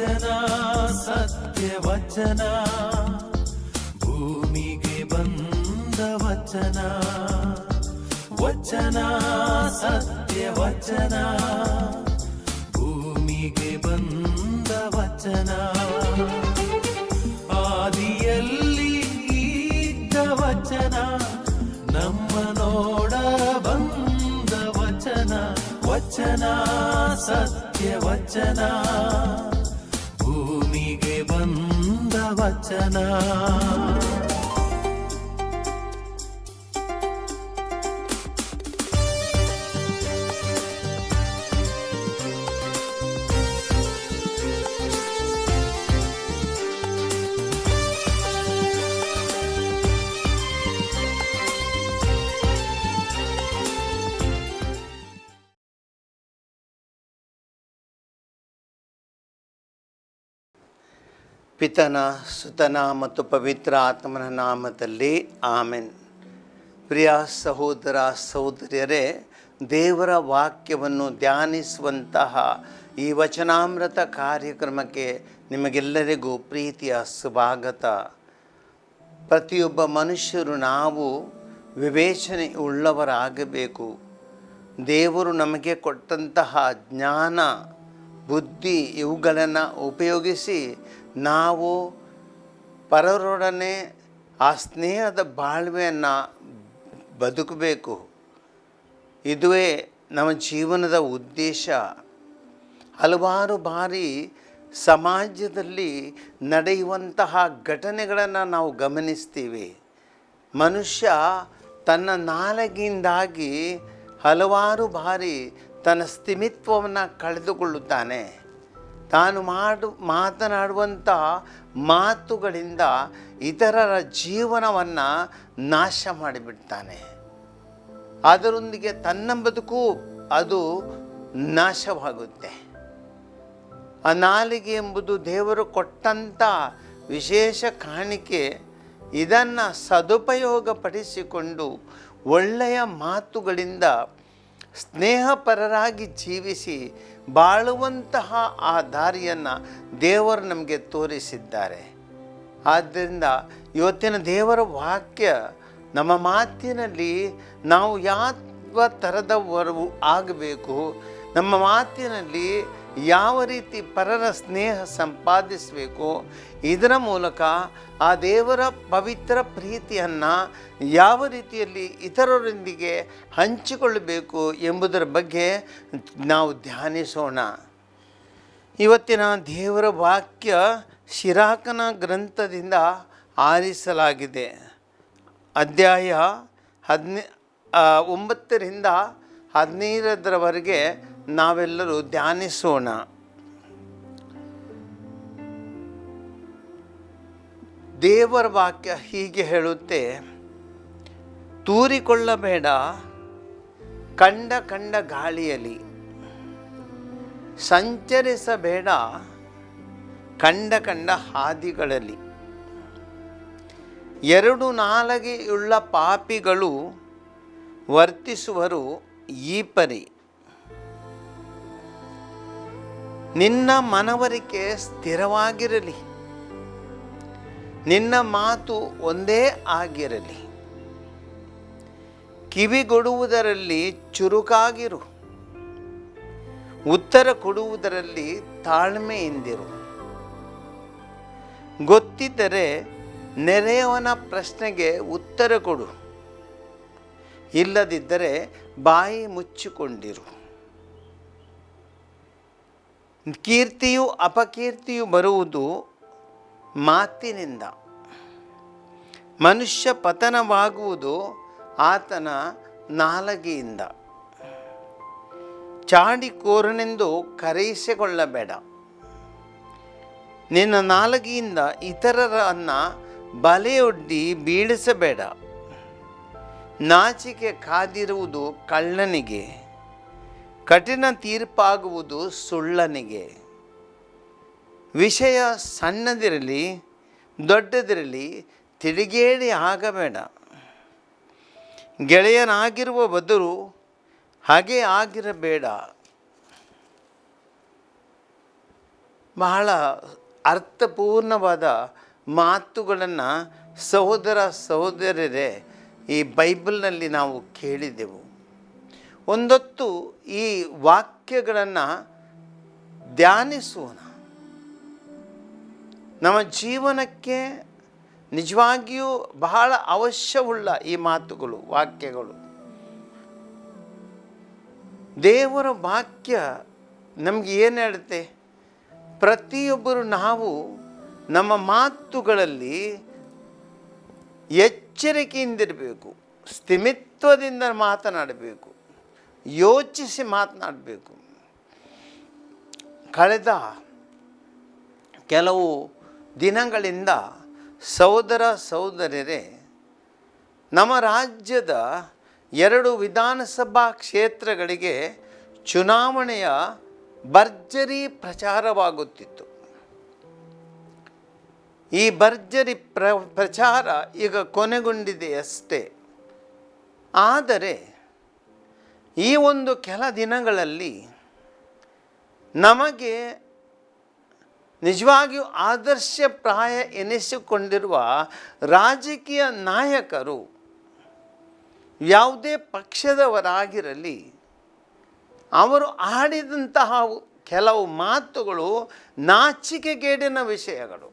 ವಚನ ಸತ್ಯ ವಚನ, ಭೂಮಿಗೆ ಬಂದ ವಚನ. ವಚನ ಸತ್ಯ ವಚನ, ಭೂಮಿಗೆ ಬಂದ ವಚನ. ಆದಿಯಲ್ಲಿ ಇದ್ದ ವಚನ, ನಮ್ಮ ನೋಡ ಬಂದ ವಚನ. ವಚನ ಸತ್ಯ ವಚನ, ಭೂಮಿಗೆ ಬಂದ ವಚನ. ಪಿತನ ಸುತನ ಮತ್ತು ಪವಿತ್ರ ಆತ್ಮನ ನಾಮದಲ್ಲಿ ಆಮೆನ್. ಪ್ರಿಯ ಸಹೋದರ ಸಹೋದರಿಯರೇ, ದೇವರ ವಾಕ್ಯವನ್ನು ಧ್ಯಾನಿಸುವಂತಹ ಈ ವಚನಾಮೃತ ಕಾರ್ಯಕ್ರಮಕ್ಕೆ ನಿಮಗೆಲ್ಲರಿಗೂ ಪ್ರೀತಿಯ ಸ್ವಾಗತ. ಪ್ರತಿಯೊಬ್ಬ ಮನುಷ್ಯರು ನಾವು ವಿವೇಚನೆ ಉಳ್ಳವರಾಗಬೇಕು. ದೇವರು ನಮಗೆ ಕೊಟ್ಟಂತಹ ಜ್ಞಾನ, ಬುದ್ಧಿ ಇವುಗಳನ್ನು ಉಪಯೋಗಿಸಿ ನಾವು ಪರರೊಡನೆ ಆ ಸ್ನೇಹದ ಬಾಳ್ವೆಯನ್ನು ಬದುಕಬೇಕು. ಇದುವೇ ನಮ್ಮ ಜೀವನದ ಉದ್ದೇಶ. ಹಲವಾರು ಬಾರಿ ಸಮಾಜದಲ್ಲಿ ನಡೆಯುವಂತಹ ಘಟನೆಗಳನ್ನು ನಾವು ಗಮನಿಸ್ತೀವಿ. ಮನುಷ್ಯ ತನ್ನ ನಾಲಿಗೆಯಿಂದಾಗಿ ಹಲವಾರು ಬಾರಿ ತನ್ನ ಸ್ಥಿಮಿತ್ವವನ್ನು ಕಳೆದುಕೊಳ್ಳುತ್ತಾನೆ. ತಾನು ಮಾತನಾಡುವಂಥ ಮಾತುಗಳಿಂದ ಇತರರ ಜೀವನವನ್ನು ನಾಶ ಮಾಡಿಬಿಡ್ತಾನೆ. ಅದರೊಂದಿಗೆ ತನ್ನ ಬದುಕು ಅದು ನಾಶವಾಗುತ್ತೆ. ಆ ನಾಲಿಗೆ ಎಂಬುದು ದೇವರು ಕೊಟ್ಟಂಥ ವಿಶೇಷ ಕಾಣಿಕೆ. ಇದನ್ನು ಸದುಪಯೋಗಪಡಿಸಿಕೊಂಡು ಒಳ್ಳೆಯ ಮಾತುಗಳಿಂದ ಸ್ನೇಹಪರರಾಗಿ ಜೀವಿಸಿ ಬಾಳುವಂತಹ ಆ ದಾರಿಯನ್ನು ದೇವರು ನಮಗೆ ತೋರಿಸಿದ್ದಾರೆ. ಆದ್ದರಿಂದ ಇವತ್ತಿನ ದೇವರ ವಾಕ್ಯ ನಮ್ಮ ಮಾತಿನಲ್ಲಿ ನಾವು ಯಾವ ಥರದವರು ಆಗಬೇಕು, ನಮ್ಮ ಮಾತಿನಲ್ಲಿ ಯಾವ ರೀತಿ ಪರರ ಸ್ನೇಹ ಸಂಪಾದಿಸಬೇಕು, ಇದರ ಮೂಲಕ ಆ ದೇವರ ಪವಿತ್ರ ಪ್ರೀತಿಯನ್ನು ಯಾವ ರೀತಿಯಲ್ಲಿ ಇತರರೊಂದಿಗೆ ಹಂಚಿಕೊಳ್ಳಬೇಕು ಎಂಬುದರ ಬಗ್ಗೆ ನಾವು ಧ್ಯಾನಿಸೋಣ. ಇವತ್ತಿನ ದೇವರ ವಾಕ್ಯ ಶಿರಾಕನ ಗ್ರಂಥದಿಂದ ಆರಿಸಲಾಗಿದೆ. ಅಧ್ಯಾಯ 9ರಿಂದ 15ರವರೆಗೆ ನಾವೆಲ್ಲರೂ ಧ್ಯಾನಿಸೋಣ. ದೇವರ ವಾಕ್ಯ ಹೀಗೆ ಹೇಳುತ್ತೆ: ತೂರಿಕೊಳ್ಳಬೇಡ ಕಂಡ ಗಾಳಿಯಲ್ಲಿ, ಸಂಚರಿಸಬೇಡ ಕಂಡ ಹಾದಿಗಳಲ್ಲಿ. ಎರಡು ನಾಲಿಗೆಯುಳ್ಳ ಪಾಪಿಗಳು ವರ್ತಿಸುವರು ಈ ಪರಿ. ನಿನ್ನ ಮನವರಿಕೆ ಸ್ಥಿರವಾಗಿರಲಿ, ನಿನ್ನ ಮಾತು ಒಂದೇ ಆಗಿರಲಿ. ಕಿವಿಗೊಡುವುದರಲ್ಲಿ ಚುರುಕಾಗಿರು, ಉತ್ತರ ಕೊಡುವುದರಲ್ಲಿ ತಾಳ್ಮೆಯಿಂದಿರು. ಗೊತ್ತಿದ್ದರೆ ನೆರೆಯವನ ಪ್ರಶ್ನೆಗೆ ಉತ್ತರ ಕೊಡು, ಇಲ್ಲದಿದ್ದರೆ ಬಾಯಿ ಮುಚ್ಚಿಕೊಂಡಿರು. ಕೀರ್ತಿಯು ಅಪಕೀರ್ತಿಯು ಬರುವುದು ಮಾತಿನಿಂದ. ಮನುಷ್ಯ ಪತನವಾಗುವುದು ಆತನ ನಾಲಿಗೆಯಿಂದ. ಚಾಡಿಕೋರನೆಂದು ಕರೆಯಿಸಿಕೊಳ್ಳಬೇಡ. ನಿನ್ನ ನಾಲಿಗೆಯಿಂದ ಇತರರನ್ನು ಬಲೆಯೊಡ್ಡಿ ಬೀಳಿಸಬೇಡ. ನಾಚಿಕೆ ಕಾದಿರುವುದು ಕಳ್ಳನಿಗೆ, ಕಠಿಣ ತೀರ್ಪಾಗುವುದು ಸುಳ್ಳನಿಗೆ. ವಿಷಯ ಸಣ್ಣದಿರಲಿ ದೊಡ್ಡದಿರಲಿ ತಿರುಗೇಡಿ ಆಗಬೇಡ. ಗೆಳೆಯನಾಗಿರುವ ಬದಲು ಹಾಗೆ ಆಗಿರಬೇಡ. ಬಹಳ ಅರ್ಥಪೂರ್ಣವಾದ ಮಾತುಗಳನ್ನು ಸಹೋದರ ಸಹೋದರರೇ ಈ ಬೈಬಲ್ನಲ್ಲಿ ನಾವು ಕೇಳಿದೆವು. ಒಂದೊತ್ತು ಈ ವಾಕ್ಯಗಳನ್ನು ಧ್ಯಾನಿಸೋಣ. ನಮ್ಮ ಜೀವನಕ್ಕೆ ನಿಜವಾಗಿಯೂ ಬಹಳ ಅವಶ್ಯವುಳ್ಳ ಈ ಮಾತುಗಳು, ವಾಕ್ಯಗಳು. ದೇವರ ವಾಕ್ಯ ನಮಗೆ ಏನು ಹೇಳುತ್ತೆ? ಪ್ರತಿಯೊಬ್ಬರು ನಾವು ನಮ್ಮ ಮಾತುಗಳಲ್ಲಿ ಎಚ್ಚರಿಕೆಯಿಂದಿರಬೇಕು, ಸ್ಥಿಮಿತ್ವದಿಂದ ಮಾತನಾಡಬೇಕು, ಯೋಚಿಸಿ ಮಾತನಾಡಬೇಕು. ಕಳೆದ ಕೆಲವು ದಿನಗಳಿಂದ ಸಹೋದರ ಸಹೋದರರೇ, ನಮ್ಮ ರಾಜ್ಯದ 2 ವಿಧಾನಸಭಾ ಕ್ಷೇತ್ರಗಳಿಗೆ ಚುನಾವಣೆಯ ಭರ್ಜರಿ ಪ್ರಚಾರವಾಗುತ್ತಿತ್ತು. ಈ ಭರ್ಜರಿ ಪ್ರಚಾರ ಈಗ ಕೊನೆಗೊಂಡಿದೆ ಅಷ್ಟೇ. ಆದರೆ ಈ ಒಂದು ಕೆಲ ದಿನಗಳಲ್ಲಿ ನಮಗೆ ನಿಜವಾಗಿಯೂ ಆದರ್ಶಪ್ರಾಯ ಎನಿಸಿಕೊಂಡಿರುವ ರಾಜಕೀಯ ನಾಯಕರು, ಯಾವುದೇ ಪಕ್ಷದವರಾಗಿರಲಿ, ಅವರು ಆಡಿದಂತಹ ಕೆಲವು ಮಾತುಗಳು ನಾಚಿಕೆಗೇಡಿನ ವಿಷಯಗಳು.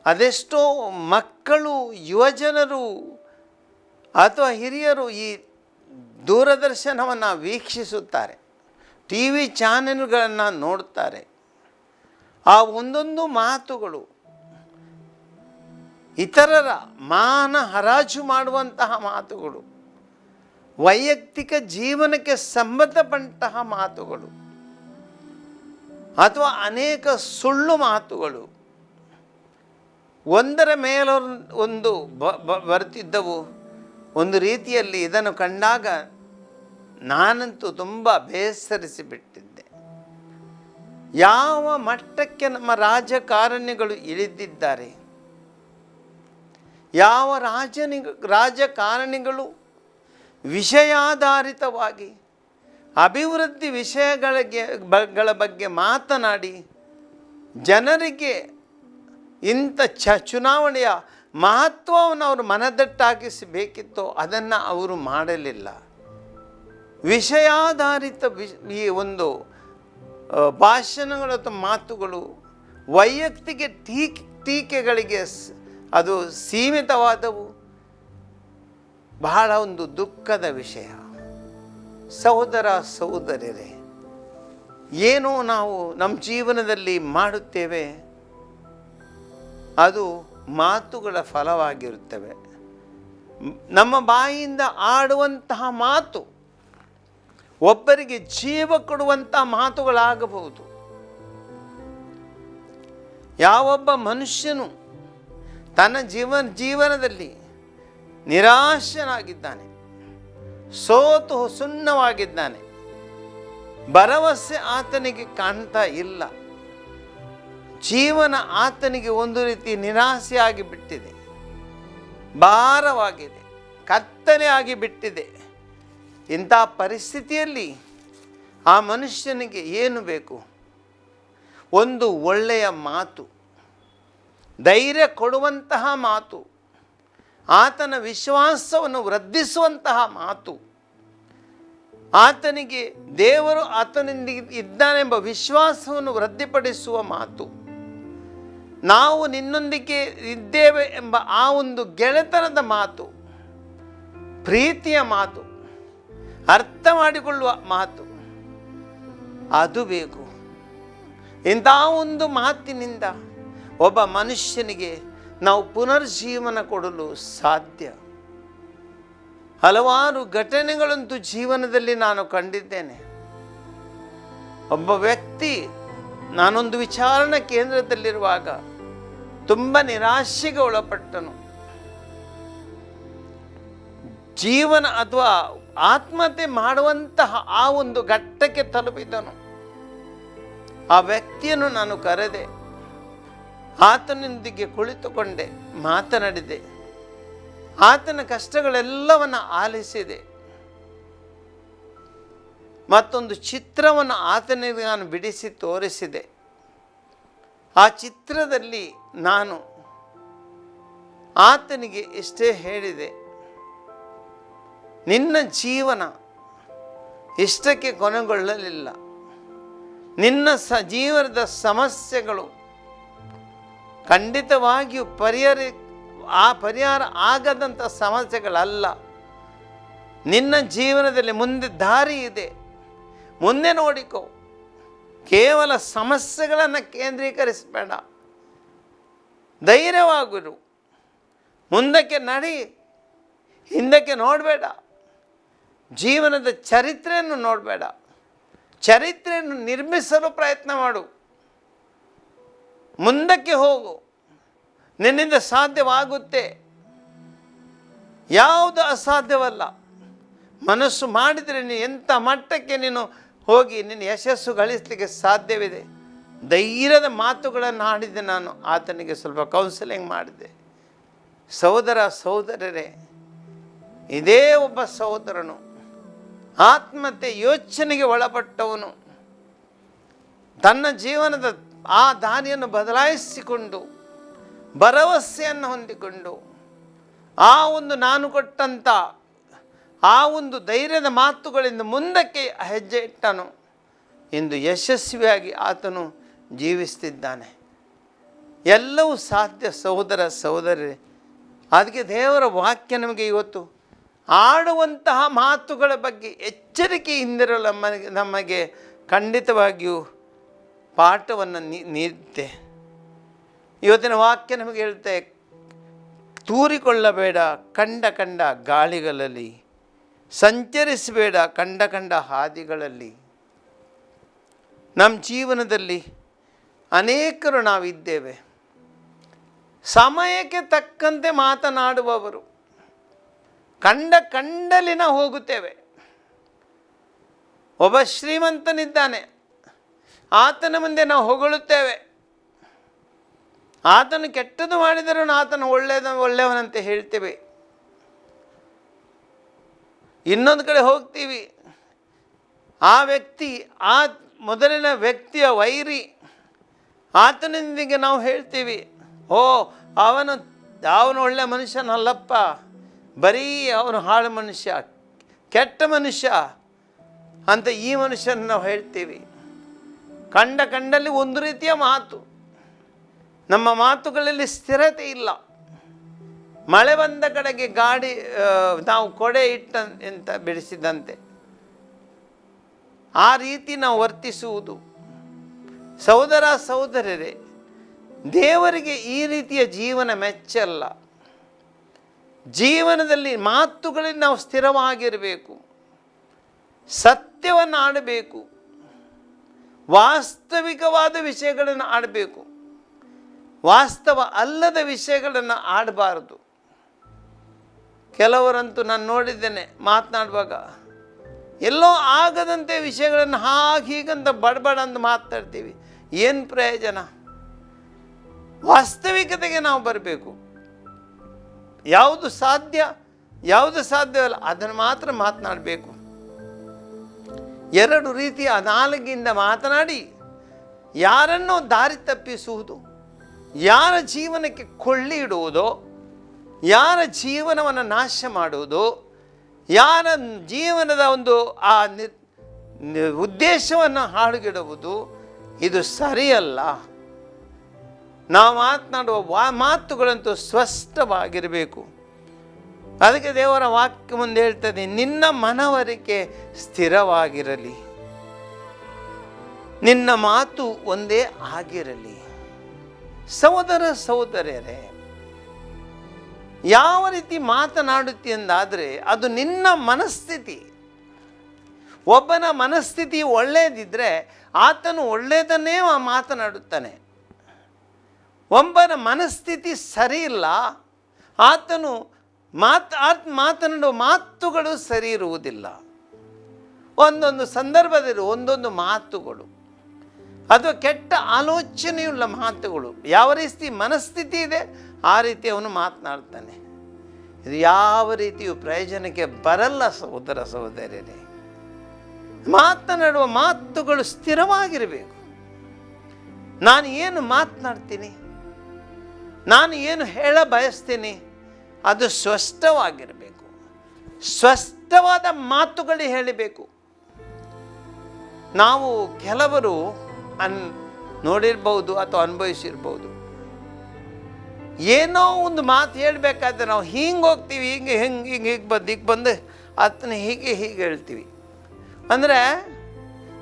ಅದೆಷ್ಟೋ ಮಕ್ಕಳು, ಯುವಜನರು ಅಥವಾ ಹಿರಿಯರು ಈ ದೂರದರ್ಶನವನ್ನು ವೀಕ್ಷಿಸುತ್ತಾರೆ, ಟಿ ವಿ ಚಾನೆಲ್ಗಳನ್ನು ನೋಡ್ತಾರೆ. ಆ ಒಂದೊಂದು ಮಾತುಗಳು ಇತರರ ಮಾನ ಹರಾಜು ಮಾಡುವಂತಹ ಮಾತುಗಳು, ವೈಯಕ್ತಿಕ ಜೀವನಕ್ಕೆ ಸಂಬಂಧಪಟ್ಟಂತಹ ಮಾತುಗಳು ಅಥವಾ ಅನೇಕ ಸುಳ್ಳು ಮಾತುಗಳು ಒಂದರ ಮೇಲೊಂದು ಬರ್ತಿದ್ದವು. ಒಂದು ರೀತಿಯಲ್ಲಿ ಇದನ್ನು ಕಂಡಾಗ ನಾನಂತೂ ತುಂಬ ಬೇಸರಿಸಿಬಿಟ್ಟಿದ್ದೆ. ಯಾವ ಮಟ್ಟಕ್ಕೆ ನಮ್ಮ ರಾಜಕಾರಣಿಗಳು ಇಳಿದಿದ್ದಾರೆ, ಯಾವ ರಾಜಕಾರಣಿಗಳು ವಿಷಯಾಧಾರಿತವಾಗಿ ಅಭಿವೃದ್ಧಿ ವಿಷಯಗಳ ಬಗ್ಗೆ ಮಾತನಾಡಿ ಜನರಿಗೆ ಇಂಥ ಚುನಾವಣೆಯ ಮಹತ್ವವನ್ನು ಅವರು ಮನದಟ್ಟಾಗಿಸಬೇಕಿತ್ತೋ ಅದನ್ನು ಅವರು ಮಾಡಲಿಲ್ಲ. ವಿಷಯಾಧಾರಿತ ಈ ಒಂದು ಭಾಷಣಗಳು ಅಥವಾ ಮಾತುಗಳು ವೈಯಕ್ತಿಕ ಟೀಕೆಗಳಿಗೆ ಅದು ಸೀಮಿತವಾದವು. ಬಹಳ ಒಂದು ದುಃಖದ ವಿಷಯ. ಸಹೋದರ ಸಹೋದರರೇ, ಏನೋ ನಾವು ನಮ್ಮ ಜೀವನದಲ್ಲಿ ಮಾಡುತ್ತೇವೆ, ಅದು ಮಾತುಗಳ ಫಲವಾಗಿರುತ್ತವೆ. ನಮ್ಮ ಬಾಯಿಯಿಂದ ಆಡುವಂತಹ ಮಾತು ಒಬ್ಬರಿಗೆ ಜೀವ ಕೊಡುವಂತಹ ಮಾತುಗಳಾಗಬಹುದು. ಯಾವೊಬ್ಬ ಮನುಷ್ಯನು ತನ್ನ ಜೀವನದಲ್ಲಿ ನಿರಾಶನಾಗಿದ್ದಾನೆ, ಸೋತು ಸುಣ್ಣವಾಗಿದ್ದಾನೆ, ಭರವಸೆ ಆತನಿಗೆ ಕಾಣ್ತಾ ಇಲ್ಲ, ಜೀವನ ಆತನಿಗೆ ಒಂದು ರೀತಿ ನಿರಾಸೆಯಾಗಿ ಬಿಟ್ಟಿದೆ, ಭಾರವಾಗಿದೆ, ಕತ್ತಲೆ ಆಗಿ ಬಿಟ್ಟಿದೆ. ಇಂಥ ಪರಿಸ್ಥಿತಿಯಲ್ಲಿ ಆ ಮನುಷ್ಯನಿಗೆ ಏನು ಬೇಕು? ಒಂದು ಒಳ್ಳೆಯ ಮಾತು, ಧೈರ್ಯ ಕೊಡುವಂತಹ ಮಾತು, ಆತನ ವಿಶ್ವಾಸವನ್ನು ವೃದ್ಧಿಸುವಂತಹ ಮಾತು, ಆತನಿಗೆ ದೇವರು ಆತನೊಂದಿಗೆ ಇದ್ದಾನೆಂಬ ವಿಶ್ವಾಸವನ್ನು ವೃದ್ಧಿಪಡಿಸುವ ಮಾತು, ನಾವು ನಿನ್ನೊಂದಿಗೆ ಇದ್ದೇವೆ ಎಂಬ ಆ ಒಂದು ಗೆಳೆತನದ ಮಾತು, ಪ್ರೀತಿಯ ಮಾತು, ಅರ್ಥ ಮಾಡಿಕೊಳ್ಳುವ ಮಾತು, ಅದು ಬೇಕು. ಇಂಥ ಒಂದು ಮಾತಿನಿಂದ ಒಬ್ಬ ಮನುಷ್ಯನಿಗೆ ನಾವು ಪುನರ್ಜೀವನ ಕೊಡಲು ಸಾಧ್ಯ. ಹಲವಾರು ಘಟನೆಗಳಂತೂ ಜೀವನದಲ್ಲಿ ನಾನು ಕಂಡಿದ್ದೇನೆ. ಒಬ್ಬ ವ್ಯಕ್ತಿ, ನಾನೊಂದು ವಿಚಾರಣಾ ಕೇಂದ್ರದಲ್ಲಿರುವಾಗ ತುಂಬ ನಿರಾಶೆಗೆ ಒಳಪಟ್ಟನು. ಜೀವನ ಅಥವಾ ಆತ್ಮಹತ್ಯೆ ಮಾಡುವಂತಹ ಆ ಒಂದು ಘಟ್ಟಕ್ಕೆ ತಲುಪಿದನು. ಆ ವ್ಯಕ್ತಿಯನ್ನು ನಾನು ಕರೆದೆ, ಆತನೊಂದಿಗೆ ಕುಳಿತುಕೊಂಡೆ, ಮಾತನಾಡಿದೆ, ಆತನ ಕಷ್ಟಗಳೆಲ್ಲವನ್ನು ಆಲಿಸಿದೆ. ಮತ್ತೊಂದು ಚಿತ್ರವನ್ನು ಆತನಿಗೆ ನಾನು ಬಿಡಿಸಿ ತೋರಿಸಿದೆ. ಆ ಚಿತ್ರದಲ್ಲಿ ನಾನು ಆತನಿಗೆ ಇಷ್ಟೇ ಹೇಳಿದೆ, ನಿನ್ನ ಜೀವನ ಇಷ್ಟಕ್ಕೆ ಕೊನೆಗೊಳ್ಳಲಿಲ್ಲ. ನಿನ್ನ ಜೀವನದ ಸಮಸ್ಯೆಗಳು ಖಂಡಿತವಾಗಿಯೂ ಪರಿಹಾರ ಆಗದಂಥ ಸಮಸ್ಯೆಗಳಲ್ಲ. ನಿನ್ನ ಜೀವನದಲ್ಲಿ ಮುಂದೆ ದಾರಿ ಇದೆ, ಮುಂದೆ ನೋಡಿಕೋ. ಕೇವಲ ಸಮಸ್ಯೆಗಳನ್ನು ಕೇಂದ್ರೀಕರಿಸಬೇಡ, ಧೈರ್ಯವಾಗಿರು, ಮುಂದಕ್ಕೆ ನಡಿ, ಹಿಂದಕ್ಕೆ ನೋಡಬೇಡ. ಜೀವನದ ಚರಿತ್ರೆಯನ್ನು ನೋಡಬೇಡ, ಚರಿತ್ರೆಯನ್ನು ನಿರ್ಮಿಸಲು ಪ್ರಯತ್ನ ಮಾಡು. ಮುಂದಕ್ಕೆ ಹೋಗು, ನಿನ್ನಿಂದ ಸಾಧ್ಯವಾಗುತ್ತೆ. ಯಾವುದು ಅಸಾಧ್ಯವಲ್ಲ. ಮನಸ್ಸು ಮಾಡಿದರೆ ನೀನು ಎಂಥ ಮಟ್ಟಕ್ಕೆ ನೀನು ಹೋಗಿ ನಿನ್ನ ಯಶಸ್ಸು ಗಳಿಸಲಿಕ್ಕೆ ಸಾಧ್ಯವಿದೆ. ಧೈರ್ಯದ ಮಾತುಗಳನ್ನು ಆಡಿದ್ದೆ. ನಾನು ಆತನಿಗೆ ಸ್ವಲ್ಪ ಕೌನ್ಸಿಲಿಂಗ್ ಮಾಡಿದ್ದೆ. ಸಹೋದರ ಸಹೋದರರೇ, ಇದೇ ಒಬ್ಬ ಸಹೋದರನು ಆತ್ಮಹತ್ಯೆ ಯೋಚನೆಗೆ ಒಳಪಟ್ಟವನು ತನ್ನ ಜೀವನದ ಆ ದಾರಿಯನ್ನು ಬದಲಾಯಿಸಿಕೊಂಡು ಭರವಸೆಯನ್ನು ಹೊಂದಿಕೊಂಡು ಆ ಒಂದು ನಾನು ಕೊಟ್ಟಂಥ ಆ ಒಂದು ಧೈರ್ಯದ ಮಾತುಗಳಿಂದ ಮುಂದಕ್ಕೆ ಹೆಜ್ಜೆ ಇಟ್ಟನು. ಇಂದು ಯಶಸ್ವಿಯಾಗಿ ಆತನು ಜೀವಿಸ್ತಿದ್ದಾನೆ. ಎಲ್ಲವೂ ಸಾಧ್ಯ ಸಹೋದರ ಸಹೋದರರೇ. ಅದಕ್ಕೆ ದೇವರ ವಾಕ್ಯ ನಮಗೆ ಇವತ್ತು ಆಡುವಂತಹ ಮಾತುಗಳ ಬಗ್ಗೆ ಎಚ್ಚರಿಕೆಯಿಂದಿರಲು ನಮಗೆ ಖಂಡಿತವಾಗಿಯೂ ಪಾಠವನ್ನು ನೀಡುತ್ತೆ. ಇವತ್ತಿನ ವಾಕ್ಯ ನಮಗೆ ಹೇಳುತ್ತೆ, ತೂರಿಕೊಳ್ಳಬೇಡ ಕಂಡ ಕಂಡ ಗಾಳಿಗಳಲ್ಲಿ, ಸಂಚರಿಸಬೇಡ ಕಂಡ ಕಂಡ ಹಾದಿಗಳಲ್ಲಿ. ನಮ್ಮ ಜೀವನದಲ್ಲಿ ಅನೇಕರು ನಾವಿದ್ದೇವೆ, ಸಮಯಕ್ಕೆ ತಕ್ಕಂತೆ ಮಾತನಾಡುವವರು. ಕಂಡಲ್ಲಿ ನಾವು ಹೋಗುತ್ತೇವೆ. ಒಬ್ಬ ಶ್ರೀಮಂತನಿದ್ದಾನೆ, ಆತನ ಮುಂದೆ ನಾವು ಹೊಗಳುತ್ತೇವೆ. ಆತನು ಕೆಟ್ಟದ್ದು ಮಾಡಿದರೂ ಆತನು ಒಳ್ಳೆಯವನಂತೆ ಹೇಳ್ತೇವೆ. ಇನ್ನೊಂದು ಕಡೆ ಹೋಗ್ತೀವಿ, ಆ ವ್ಯಕ್ತಿ ಆ ಮೊದಲಿನ ವ್ಯಕ್ತಿಯ ವೈರಿ, ಆತನೊಂದಿಗೆ ನಾವು ಹೇಳ್ತೀವಿ, ಓ ಅವನು ಒಳ್ಳೆಯ ಮನುಷ್ಯನಲ್ಲಪ್ಪ, ಬರೀ ಅವನು ಹಾಳು ಮನುಷ್ಯ, ಕೆಟ್ಟ ಮನುಷ್ಯ ಅಂತ ಈ ಮನುಷ್ಯನ ನಾವು ಹೇಳ್ತೀವಿ. ಕಂಡಲ್ಲಿ ಒಂದು ರೀತಿಯ ಮಾತು. ನಮ್ಮ ಮಾತುಗಳಲ್ಲಿ ಸ್ಥಿರತೆ ಇಲ್ಲ. ಮಳೆ ಬಂದ ಕಡೆಗೆ ನಾವು ಕೊಡೆ ಅಂತ ಬಿಡಿಸಿದಂತೆ ಆ ರೀತಿ ನಾವು ವರ್ತಿಸುವುದು. ಸಹೋದರ ಸಹೋದರರೇ, ದೇವರಿಗೆ ಈ ರೀತಿಯ ಜೀವನ ಮೆಚ್ಚಲ್ಲ. ಜೀವನದಲ್ಲಿ ಮಾತುಗಳಲ್ಲಿ ನಾವು ಸ್ಥಿರವಾಗಿರಬೇಕು, ಸತ್ಯವನ್ನು ಆಡಬೇಕು, ವಾಸ್ತವಿಕವಾದ ವಿಷಯಗಳನ್ನು ಆಡಬೇಕು, ವಾಸ್ತವ ಅಲ್ಲದ ವಿಷಯಗಳನ್ನು ಆಡಬಾರದು. ಕೆಲವರಂತೂ ನಾನು ನೋಡಿದ್ದೇನೆ, ಮಾತನಾಡುವಾಗ ಎಲ್ಲೋ ಆಗದಂತೆ ವಿಷಯಗಳನ್ನು ಹೀಗಂತ ಬಡಬಡ ಅಂತ ಮಾತಾಡ್ತೀವಿ. ಏನು ಪ್ರಯೋಜನ? ವಾಸ್ತವಿಕತೆಗೆ ನಾವು ಬರಬೇಕು. ಯಾವುದು ಸಾಧ್ಯ, ಯಾವುದು ಸಾಧ್ಯವಲ್ಲ ಅದನ್ನು ಮಾತ್ರ ಮಾತನಾಡಬೇಕು. ಎರಡು ರೀತಿಯ ನಾಲಿಗೆಯಿಂದ ಮಾತನಾಡಿ ಯಾರನ್ನೋ ದಾರಿ ತಪ್ಪಿಸುವುದು, ಯಾರ ಜೀವನಕ್ಕೆ ಕೊಳ್ಳಿ ಇಡುವುದೋ, ಯಾರ ಜೀವನವನ್ನು ನಾಶ ಮಾಡುವುದು, ಯಾರ ಜೀವನದ ಒಂದು ಆ ಉದ್ದೇಶವನ್ನು ಹಾಳುಗೆಡುವುದು, ಇದು ಸರಿಯಲ್ಲ. ನಾವು ಮಾತನಾಡುವ ಮಾತುಗಳಂತೂ ಸ್ಪಷ್ಟವಾಗಿರಬೇಕು. ಅದಕ್ಕೆ ದೇವರ ವಾಕ್ಯ ಮುಂದೆ ಹೇಳ್ತದೆ, ನಿನ್ನ ಮನವರಿಕೆ ಸ್ಥಿರವಾಗಿರಲಿ, ನಿನ್ನ ಮಾತು ಒಂದೇ ಆಗಿರಲಿ. ಸಹೋದರ ಸಹೋದರಿಯರೇ, ಯಾವ ರೀತಿ ಮಾತನಾಡುತ್ತಿ ಎಂದಾದರೆ ಅದು ನಿನ್ನ ಮನಸ್ಥಿತಿ. ಒಬ್ಬನ ಮನಸ್ಥಿತಿ ಒಳ್ಳೆಯದಿದ್ದರೆ ಆತನು ಒಳ್ಳೆಯದನ್ನೇ ಮಾತನಾಡುತ್ತಾನೆ. ಒಬ್ಬನ ಮನಸ್ಥಿತಿ ಸರಿ ಇಲ್ಲ, ಆತನು ಮಾತನಾಡುವ ಮಾತುಗಳು ಸರಿ ಇರುವುದಿಲ್ಲ. ಒಂದೊಂದು ಸಂದರ್ಭದಲ್ಲಿ ಒಂದೊಂದು ಮಾತುಗಳು ಅಥವಾ ಕೆಟ್ಟ ಆಲೋಚನೆಯುಳ್ಳ ಮಾತುಗಳು, ಯಾವ ರೀತಿ ಮನಸ್ಥಿತಿ ಇದೆ ಆ ರೀತಿ ಅವನು ಮಾತನಾಡ್ತಾನೆ. ಇದು ಯಾವ ರೀತಿಯೂ ಪ್ರಯೋಜನಕ್ಕೆ ಬರಲ್ಲ ಸಹೋದರ ಸಹೋದರಿಯರೇ. ಮಾತನಾಡುವ ಮಾತುಗಳು ಸ್ಥಿರವಾಗಿರಬೇಕು. ನಾನು ಏನು ಮಾತನಾಡ್ತೀನಿ, ನಾನು ಏನು ಹೇಳ ಬಯಸ್ತೀನಿ, ಅದು ಸ್ಪಷ್ಟವಾಗಿರಬೇಕು. ಸ್ಪಷ್ಟವಾದ ಮಾತುಗಳು ಹೇಳಬೇಕು. ನಾವು ಕೆಲವರು ನೋಡಿರ್ಬೋದು ಅಥವಾ ಅನುಭವಿಸಿರ್ಬೋದು, ಏನೋ ಒಂದು ಮಾತು ಹೇಳಬೇಕಾದ್ರೆ ನಾವು ಹಿಂಗೆ ಹೋಗ್ತೀವಿ, ಹೀಗೆ ಬಂದು ಅದನ್ನ ಹೀಗೆ ಹೇಳ್ತೀವಿ. ಅಂದರೆ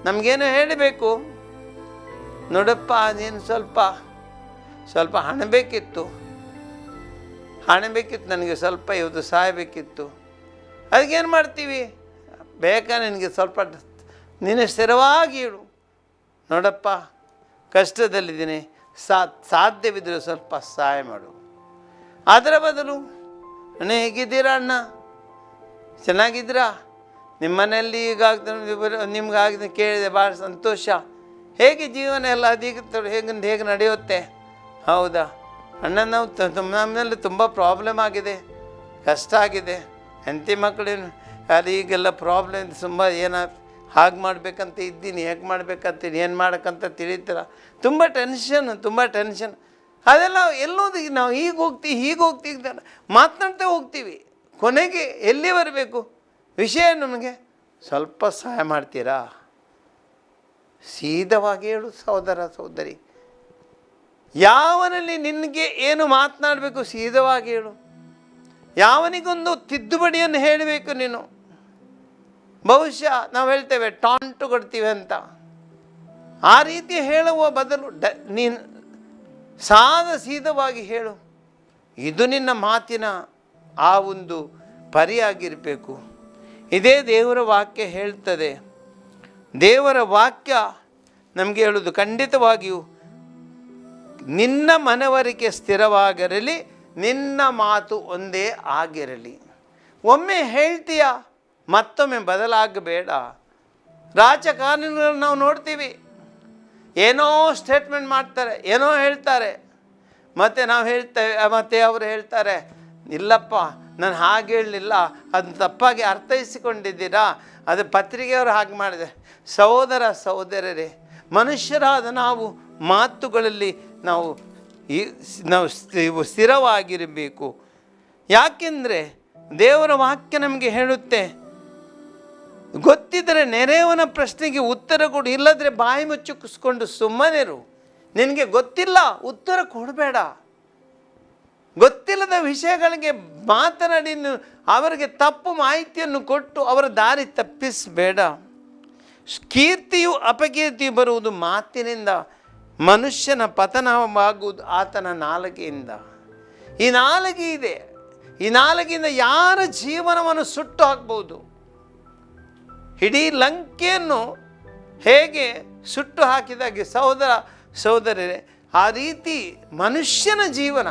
ನಮಗೇನು ಹೇಳಬೇಕು, ನೋಡಪ್ಪ ನೀನು ಸ್ವಲ್ಪ ಹಣ ಬೇಕಿತ್ತು ನನಗೆ, ಸ್ವಲ್ಪ ಇವತ್ತು ಸಹಾಯ ಬೇಕಿತ್ತು. ಅದಕ್ಕೇನು ಮಾಡ್ತೀವಿ, ಬೇಕಾ ನಿನಗೆ ಸ್ವಲ್ಪ ನೀನು ಸ್ಥಿರವಾಗಿ ಹೇಳು, ನೋಡಪ್ಪ ಕಷ್ಟದಲ್ಲಿದ್ದೀನಿ, ಸಾಧ್ಯವಿದ್ದರೆ ಸ್ವಲ್ಪ ಸಹಾಯ ಮಾಡು. ಅದರ ಬದಲು ಅಣ್ಣ ಹೇಗಿದ್ದೀರಾ, ಅಣ್ಣ ಚೆನ್ನಾಗಿದ್ದೀರಾ, ನಿಮ್ಮ ಮನೆಯಲ್ಲಿ ಈಗ ನಿಮ್ಗಾಗಿದೆ ಕೇಳಿದೆ, ಭಾಳ ಸಂತೋಷ, ಹೇಗೆ ಜೀವನ ಎಲ್ಲ ಹೇಗೆ ನಡೆಯುತ್ತೆ, ಹೌದಾ ಅಣ್ಣ ನಾವು ನಮ್ಮಲ್ಲಿ ತುಂಬ ಪ್ರಾಬ್ಲಮ್ ಆಗಿದೆ, ಕಷ್ಟ ಆಗಿದೆ, ಹೆಂಡತಿ ಮಕ್ಕಳೇನು ಅದು ಈಗೆಲ್ಲ ಪ್ರಾಬ್ಲಮ್ ತುಂಬ ಹಾಗೆ ಮಾಡ್ಬೇಕಂತ ಇದ್ದೀನಿ, ಹೇಗೆ ಮಾಡ್ಬೇಕಂತೀನಿ, ಏನು ಮಾಡೋಕ್ಕಂತ ತಿಳಿತೀರ, ತುಂಬ ಟೆನ್ಷನ್. ಅದೆಲ್ಲ ಎಲ್ಲೋದು ನಾವು ಹೀಗೆ ಹೋಗ್ತೀವಿ ಮಾತನಾಡ್ತಾ ಹೋಗ್ತೀವಿ. ಕೊನೆಗೆ ಎಲ್ಲಿ ಬರಬೇಕು ವಿಷಯ, ನಮಗೆ ಸ್ವಲ್ಪ ಸಹಾಯ ಮಾಡ್ತೀರಾ, ಸೀದವಾಗಿ ಹೇಳು ಸಹೋದರ ಸಹೋದರಿ. ಯಾವನಲ್ಲಿ ನಿನಗೆ ಏನು ಮಾತನಾಡಬೇಕು ಸೀದವಾಗಿ ಹೇಳು. ಯಾವನಿಗೊಂದು ತಿದ್ದುಪಡಿಯನ್ನು ಹೇಳಬೇಕು ನೀನು. ಬಹುಶಃ ನಾವು ಹೇಳ್ತೇವೆ ಟಾಂಟು ಕೊಡ್ತೀವಿ ಅಂತ, ಆ ರೀತಿ ಹೇಳುವ ಬದಲು ನೀನು ಸೀದವಾಗಿ ಹೇಳು. ಇದು ನಿನ್ನ ಮಾತಿನ ಆ ಒಂದು ಪರಿಯಾಗಿರಬೇಕು. ಇದೇ ದೇವರ ವಾಕ್ಯ ಹೇಳ್ತದೆ. ದೇವರ ವಾಕ್ಯ ನಮಗೆ ಹೇಳೋದು ಖಂಡಿತವಾಗಿಯೂ ನಿನ್ನ ಮನವರಿಕೆ ಸ್ಥಿರವಾಗಿರಲಿ, ನಿನ್ನ ಮಾತು ಒಂದೇ ಆಗಿರಲಿ. ಒಮ್ಮೆ ಹೇಳ್ತೀಯ, ಮತ್ತೊಮ್ಮೆ ಬದಲಾಗಬೇಡ. ರಾಜಕಾರಣಿಗಳನ್ನು ನಾವು ನೋಡ್ತೀವಿ, ಏನೋ ಸ್ಟೇಟ್ಮೆಂಟ್ ಮಾಡ್ತಾರೆ, ಏನೋ ಹೇಳ್ತಾರೆ, ಮತ್ತು ನಾವು ಹೇಳ್ತೇವೆ, ಮತ್ತು ಅವರು ಹೇಳ್ತಾರೆ ಇಲ್ಲಪ್ಪ ನಾನು ಹಾಗೆ ಹೇಳಲಿಲ್ಲ, ಅದನ್ನು ತಪ್ಪಾಗಿ ಅರ್ಥೈಸಿಕೊಂಡಿದ್ದೀರಾ, ಅದು ಪತ್ರಿಕೆಯವರು ಹಾಗೆ ಮಾಡಿದೆ. ಸಹೋದರ ಸಹೋದರರೇ, ಮನುಷ್ಯರಾದ ನಾವು ಮಾತುಗಳಲ್ಲಿ ನಾವು ಸ್ಥಿರವಾಗಿರಬೇಕು. ಯಾಕೆಂದರೆ ದೇವರ ವಾಕ್ಯ ನಮಗೆ ಹೇಳುತ್ತೆ, ಗೊತ್ತಿದ್ದರೆ ನೆರೆಯವನ ಪ್ರಶ್ನೆಗೆ ಉತ್ತರ ಕೊಡು, ಇಲ್ಲದ್ರೆ ಬಾಯಿ ಮುಚ್ಚಿಸ್ಕೊಂಡು ಸುಮ್ಮನಿರು. ನಿನಗೆ ಗೊತ್ತಿಲ್ಲ, ಉತ್ತರ ಕೊಡಬೇಡ. ಗೊತ್ತಿಲ್ಲದ ವಿಷಯಗಳಿಗೆ ಮಾತನಾಡಿ ಅವರಿಗೆ ತಪ್ಪು ಮಾಹಿತಿಯನ್ನು ಕೊಟ್ಟು ಅವರ ದಾರಿ ತಪ್ಪಿಸಬೇಡ. ಕೀರ್ತಿಯು ಅಪಕೀರ್ತಿಯು ಬರುವುದು ಮಾತಿನಿಂದ, ಮನುಷ್ಯನ ಪತನವಾಗುವುದು ಆತನ ನಾಲಿಗೆಯಿಂದ. ಈ ನಾಲಿಗೆ ಇದೆ, ಈ ನಾಲಿಗೆಯಿಂದ ಯಾರ ಜೀವನವನ್ನು ಸುಟ್ಟು ಹಾಕ್ಬೋದು. ಇಡೀ ಲಂಕೆಯನ್ನು ಹೇಗೆ ಸುಟ್ಟು ಹಾಕಿದಾಗೆ ಸಹೋದರ ಸಹೋದರರೇ, ಆ ರೀತಿ ಮನುಷ್ಯನ ಜೀವನ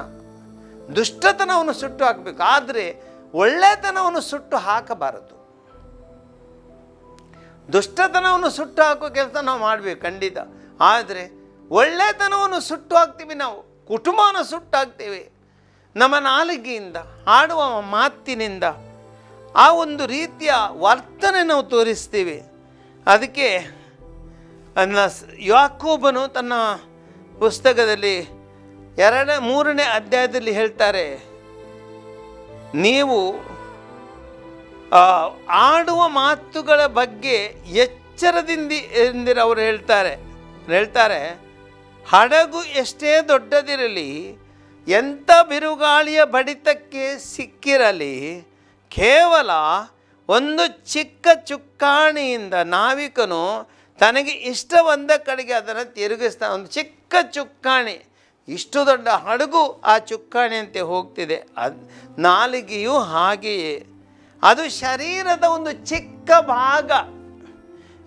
ದುಷ್ಟತನವನ್ನು ಸುಟ್ಟು ಹಾಕಬೇಕು, ಆದರೆ ಒಳ್ಳೆತನವನ್ನು ಸುಟ್ಟು ಹಾಕಬಾರದು. ದುಷ್ಟತನವನ್ನು ಸುಟ್ಟು ಹಾಕೋ ಕೆಲಸ ನಾವು ಮಾಡಬೇಕು ಖಂಡಿತ, ಆದರೆ ಒಳ್ಳೆತನವನ್ನು ಸುಟ್ಟು ಹಾಕ್ತೀವಿ, ನಾವು ಕುಟುಂಬವನ್ನು ಸುಟ್ಟು ಹಾಕ್ತೀವಿ. ನಮ್ಮ ನಾಲಿಗೆಯಿಂದ, ಆಡುವ ಮಾತಿನಿಂದ ಆ ಒಂದು ರೀತಿಯ ವರ್ತನೆ ನಾವು ತೋರಿಸ್ತೀವಿ. ಅದಕ್ಕೆ ಯಾಕೋಬನು ತನ್ನ ಪುಸ್ತಕದಲ್ಲಿ 3ನೇ ಅಧ್ಯಾಯದಲ್ಲಿ ಹೇಳ್ತಾರೆ, ನೀವು ಆಡುವ ಮಾತುಗಳ ಬಗ್ಗೆ ಎಚ್ಚರದಿಂದ ಅವರು ಹೇಳ್ತಾರೆ, ಹಡಗು ಎಷ್ಟೇ ದೊಡ್ಡದಿರಲಿ, ಎಂಥ ಬಿರುಗಾಳಿಯ ಬಡಿತಕ್ಕೆ ಸಿಕ್ಕಿರಲಿ, ಕೇವಲ ಒಂದು ಚಿಕ್ಕ ಚುಕ್ಕಾಣಿಯಿಂದ ನಾವಿಕನು ತನಗೆ ಇಷ್ಟ ಬಂದ ಕಡೆಗೆ ಅದನ್ನು ತಿರುಗಿಸ್ತಾನೆ. ಒಂದು ಚಿಕ್ಕ ಚುಕ್ಕಾಣಿ, ಇಷ್ಟು ದೊಡ್ಡ ಹಡಗು ಆ ಚುಕ್ಕಾಣಿಯಂತೆ ಹೋಗ್ತಿದೆ. ನಾಲಿಗೆಯೂ ಹಾಗೆಯೇ, ಅದು ಶರೀರದ ಒಂದು ಚಿಕ್ಕ ಭಾಗ.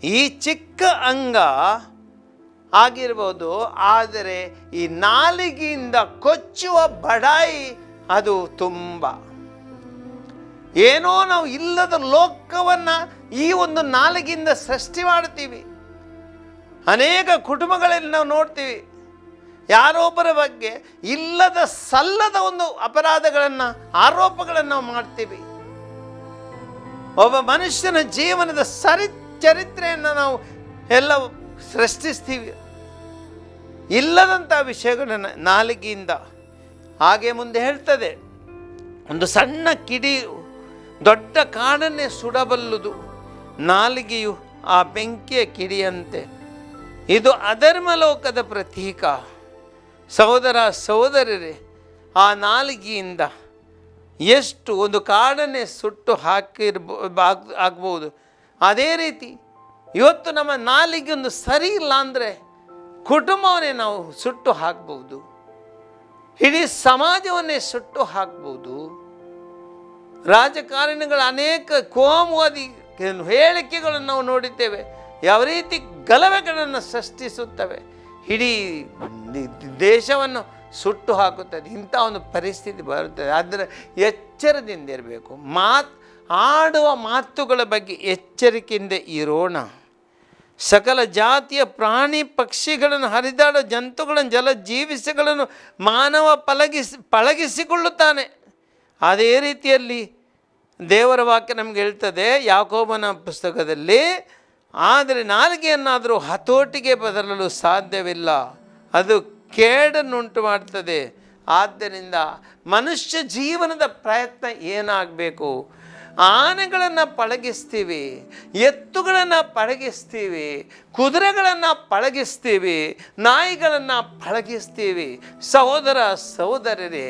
ಈ ಚಿಕ್ಕ ಅಂಗ ಆಗಿರ್ಬೋದು, ಆದರೆ ಈ ನಾಲಿಗೆಯಿಂದ ಕೊಚ್ಚುವ ಬಡಾಯಿ ಅದು ತುಂಬ. ಏನೋ ನಾವು ಇಲ್ಲದ ಲೋಕವನ್ನು ಈ ಒಂದು ನಾಲಿಗೆಯಿಂದ ಸೃಷ್ಟಿ ಮಾಡ್ತೀವಿ. ಅನೇಕ ಕುಟುಂಬಗಳಲ್ಲಿ ನಾವು ನೋಡ್ತೀವಿ, ಯಾರೊಬ್ಬರ ಬಗ್ಗೆ ಇಲ್ಲದ ಸಲ್ಲದ ಒಂದು ಅಪರಾಧಗಳನ್ನು, ಆರೋಪಗಳನ್ನು ನಾವು ಮಾಡ್ತೀವಿ. ಒಬ್ಬ ಮನುಷ್ಯನ ಜೀವನದ ಚರಿತ್ರೆಯನ್ನು ನಾವು ಎಲ್ಲ ಸೃಷ್ಟಿಸ್ತೀವಿ. ಇಲ್ಲದಂಥ ವಿಷಯಗಳನ್ನು ನಾಲಿಗೆಯಿಂದ. ಹಾಗೆ ಮುಂದೆ ಹೇಳ್ತದೆ, ಒಂದು ಸಣ್ಣ ಕಿಡಿ ದೊಡ್ಡ ಕಾಡನ್ನೇ ಸುಡಬಲ್ಲುದು, ನಾಲಿಗೆಯು ಆ ಬೆಂಕಿಯ ಕಿಡಿಯಂತೆ. ಇದು ಅಧರ್ಮಲೋಕದ ಪ್ರತೀಕ. ಸಹೋದರ ಸಹೋದರರೇ, ಆ ನಾಲಿಗೆಯಿಂದ ಎಷ್ಟು ಒಂದು ಕಾಡನ್ನೇ ಸುಟ್ಟು ಆಗ್ಬೋದು. ಅದೇ ರೀತಿ ಇವತ್ತು ನಮ್ಮ ನಾಲಿಗೆ ಒಂದು ಸರಿ ಇಲ್ಲ ಅಂದರೆ ಕುಟುಂಬವನ್ನೇ ನಾವು ಸುಟ್ಟು ಹಾಕ್ಬೋದು, ಇಡೀ ಸಮಾಜವನ್ನೇ ಸುಟ್ಟು ಹಾಕ್ಬೋದು. ರಾಜಕಾರಣಿಗಳ ಅನೇಕ ಕೋಮುವಾದಿ ಹೇಳಿಕೆಗಳನ್ನು ನಾವು ನೋಡಿದ್ದೇವೆ, ಯಾವ ರೀತಿ ಗಲಭೆಗಳನ್ನು ಸೃಷ್ಟಿಸುತ್ತವೆ, ಇಡೀ ದೇಶವನ್ನು ಸುಟ್ಟು ಹಾಕುತ್ತದೆ. ಇಂಥ ಒಂದು ಪರಿಸ್ಥಿತಿ ಬರುತ್ತದೆ. ಆದರೆ ಎಚ್ಚರದಿಂದ ಇರಬೇಕು. ಆಡುವ ಮಾತುಗಳ ಬಗ್ಗೆ ಎಚ್ಚರಿಕೆಯಿಂದ ಇರೋಣ. ಸಕಲ ಜಾತಿಯ ಪ್ರಾಣಿ ಪಕ್ಷಿಗಳನ್ನು, ಹರಿದಾಡೋ ಜಂತುಗಳನ್ನು, ಜಲಜೀವಿಸಗಳನ್ನು ಮಾನವ ಪಳಗಿಸಿಕೊಳ್ಳುತ್ತಾನೆ. ಅದೇ ರೀತಿಯಲ್ಲಿ ದೇವರ ವಾಕ್ಯ ನಮ್ಗೆ ಹೇಳ್ತದೆ ಯಾಕೋಬನ ಪುಸ್ತಕದಲ್ಲಿ, ಆದರೆ ನಾಲಿಗೆಯನ್ನಾದರೂ ಹತೋಟಿಗೆ ಬದಲಲು ಸಾಧ್ಯವಿಲ್ಲ, ಅದು ಕೇಡನ್ನುಂಟು ಮಾಡ್ತದೆ. ಆದ್ದರಿಂದ ಮನುಷ್ಯ ಜೀವನದ ಪ್ರಯತ್ನ ಏನಾಗಬೇಕು? ಆನೆಗಳನ್ನು ಪಳಗಿಸ್ತೀವಿ, ಎತ್ತುಗಳನ್ನು ಪಳಗಿಸ್ತೀವಿ, ಕುದುರೆಗಳನ್ನು ಪಳಗಿಸ್ತೀವಿ, ನಾಯಿಗಳನ್ನು ಪಳಗಿಸ್ತೀವಿ. ಸಹೋದರ ಸಹೋದರರೇ,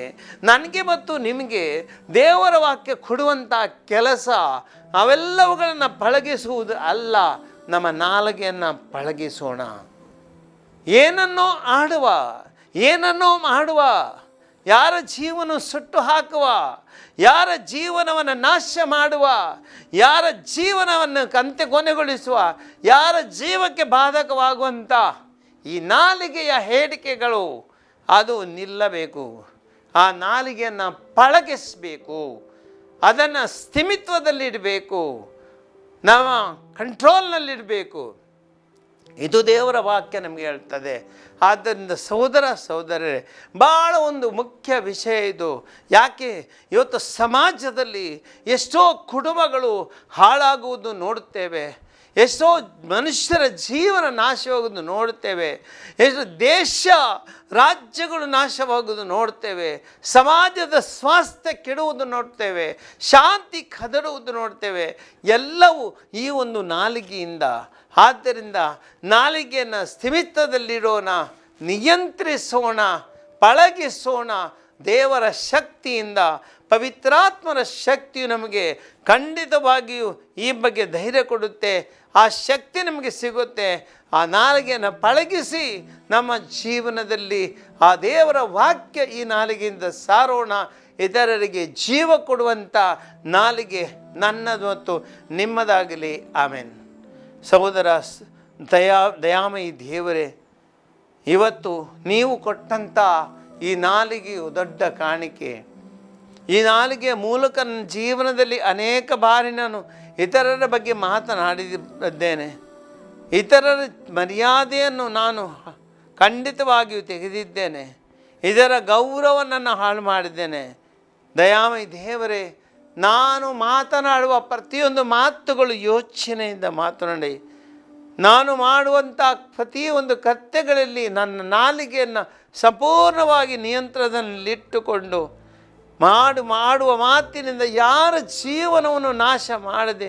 ನನಗೆ ಮತ್ತು ನಿಮಗೆ ದೇವರ ವಾಕ್ಯ ಕೊಡುವಂಥ ಕೆಲಸ ಅವೆಲ್ಲವುಗಳನ್ನು ಪಳಗಿಸುವುದು ಅಲ್ಲ, ನಮ್ಮ ನಾಲಿಗೆಯನ್ನು ಪಳಗಿಸೋಣ. ಏನನ್ನೋ ಆಡುವ, ಏನನ್ನೋ ಮಾಡುವ, ಯಾರ ಜೀವನ ಸುಟ್ಟು ಹಾಕುವ, ಯಾರ ಜೀವನವನ್ನು ನಾಶ ಮಾಡುವ, ಯಾರ ಜೀವನವನ್ನು ಕೊನೆಗೊಳಿಸುವ, ಯಾರ ಜೀವಕ್ಕೆ ಬಾಧಕವಾಗುವಂಥ ಈ ನಾಲಿಗೆಯ ಹೇಳಿಕೆಗಳು ಅದು ನಿಲ್ಲಬೇಕು. ಆ ನಾಲಿಗೆಯನ್ನು ಪಳಗಿಸಬೇಕು, ಅದನ್ನು ಸ್ಥಿಮಿತ್ವದಲ್ಲಿಡಬೇಕು, ನಾವು ಕಂಟ್ರೋಲ್ನಲ್ಲಿಡಬೇಕು. ಇದು ದೇವರ ವಾಕ್ಯ ನಮಗೆ ಹೇಳ್ತದೆ. ಆದ್ದರಿಂದ ಸಹೋದರ ಸಹೋದರರೇ, ಭಾಳ ಒಂದು ಮುಖ್ಯ ವಿಷಯ ಇದು. ಯಾಕೆ ಇವತ್ತು ಸಮಾಜದಲ್ಲಿ ಎಷ್ಟೋ ಕುಟುಂಬಗಳು ಹಾಳಾಗುವುದು ನೋಡುತ್ತೇವೆ, ಎಷ್ಟೋ ಮನುಷ್ಯರ ಜೀವನ ನಾಶವಾಗುವುದು ನೋಡುತ್ತೇವೆ, ಎಷ್ಟು ದೇಶ ರಾಜ್ಯಗಳು ನಾಶವಾಗುವುದು ನೋಡ್ತೇವೆ, ಸಮಾಜದ ಸ್ವಾಸ್ಥ್ಯ ಕೆಡುವುದು ನೋಡ್ತೇವೆ, ಶಾಂತಿ ಕದಡುವುದು ನೋಡ್ತೇವೆ. ಎಲ್ಲವೂ ಈ ಒಂದು ನಾಲಿಗೆಯಿಂದ. ಆದ್ದರಿಂದ ನಾಲಿಗೆಯನ್ನು ಸ್ಥಿಮಿತದಲ್ಲಿಡೋಣ, ನಿಯಂತ್ರಿಸೋಣ, ಪಳಗಿಸೋಣ. ದೇವರ ಶಕ್ತಿಯಿಂದ, ಪವಿತ್ರಾತ್ಮರ ಶಕ್ತಿಯು ನಮಗೆ ಖಂಡಿತವಾಗಿಯೂ ಈ ಬಗ್ಗೆ ಧೈರ್ಯ ಕೊಡುತ್ತೆ. ಆ ಶಕ್ತಿ ನಮಗೆ ಸಿಗುತ್ತೆ. ಆ ನಾಲಿಗೆಯನ್ನು ಪಳಗಿಸಿ ನಮ್ಮ ಜೀವನದಲ್ಲಿ ಆ ದೇವರ ವಾಕ್ಯ ಈ ನಾಲಿಗೆಯಿಂದ ಸಾರೋಣ. ಇತರರಿಗೆ ಜೀವ ಕೊಡುವಂಥ ನಾಲಿಗೆ ನನ್ನದು ಮತ್ತು ನಿಮ್ಮದಾಗಲಿ. ಆಮೆನ್. ಸಹೋದರ ದಯಾಮಯಿ ದೇವರೇ, ಇವತ್ತು ನೀವು ಕೊಟ್ಟಂಥ ಈ ನಾಲಿಗೆಯು ದೊಡ್ಡ ಕಾಣಿಕೆ. ಈ ನಾಲಿಗೆಯ ಮೂಲಕ ನನ್ನ ಜೀವನದಲ್ಲಿ ಅನೇಕ ಬಾರಿ ನಾನು ಇತರರ ಬಗ್ಗೆ ಮಾತನಾಡಿದ್ದೇನೆ. ಇತರರ ಮರ್ಯಾದೆಯನ್ನು ನಾನು ಖಂಡಿತವಾಗಿಯೂ ತೆಗೆದಿದ್ದೇನೆ. ಇದರ ಗೌರವವನ್ನು ಹಾಳು ಮಾಡಿದ್ದೇನೆ. ದಯಾಮಯಿ ದೇವರೇ, ನಾನು ಮಾತನಾಡುವ ಪ್ರತಿಯೊಂದು ಮಾತುಗಳು ಯೋಚನೆಯಿಂದ ಮಾತನಾಡಿ, ನಾನು ಮಾಡುವಂಥ ಪ್ರತಿಯೊಂದು ಕೃತ್ಯಗಳಲ್ಲಿ ನನ್ನ ನಾಲಿಗೆಯನ್ನು ಸಂಪೂರ್ಣವಾಗಿ ನಿಯಂತ್ರಣದಲ್ಲಿಟ್ಟುಕೊಂಡು ಮಾಡುವ ಮಾತಿನಿಂದ ಯಾರ ಜೀವನವನ್ನು ನಾಶ ಮಾಡದೆ,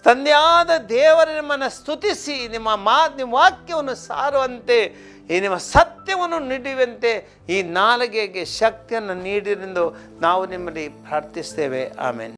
ತಂದೆಯಾದ ದೇವರ ನಿಮ್ಮನ್ನು ಸ್ತುತಿಸಿ ನಿಮ್ಮ ವಾಕ್ಯವನ್ನು ಸಾರುವಂತೆ, ಈ ನಿಮ್ಮ ಸತ್ಯವನ್ನು ನೀಡುವಂತೆ ಈ ನಾಲಿಗೆಗೆ ಶಕ್ತಿಯನ್ನು ನೀಡಿರೆಂದು ನಾವು ನಿಮ್ಮಲ್ಲಿ ಪ್ರಾರ್ಥಿಸ್ತೇವೆ. ಆಮೆನ್.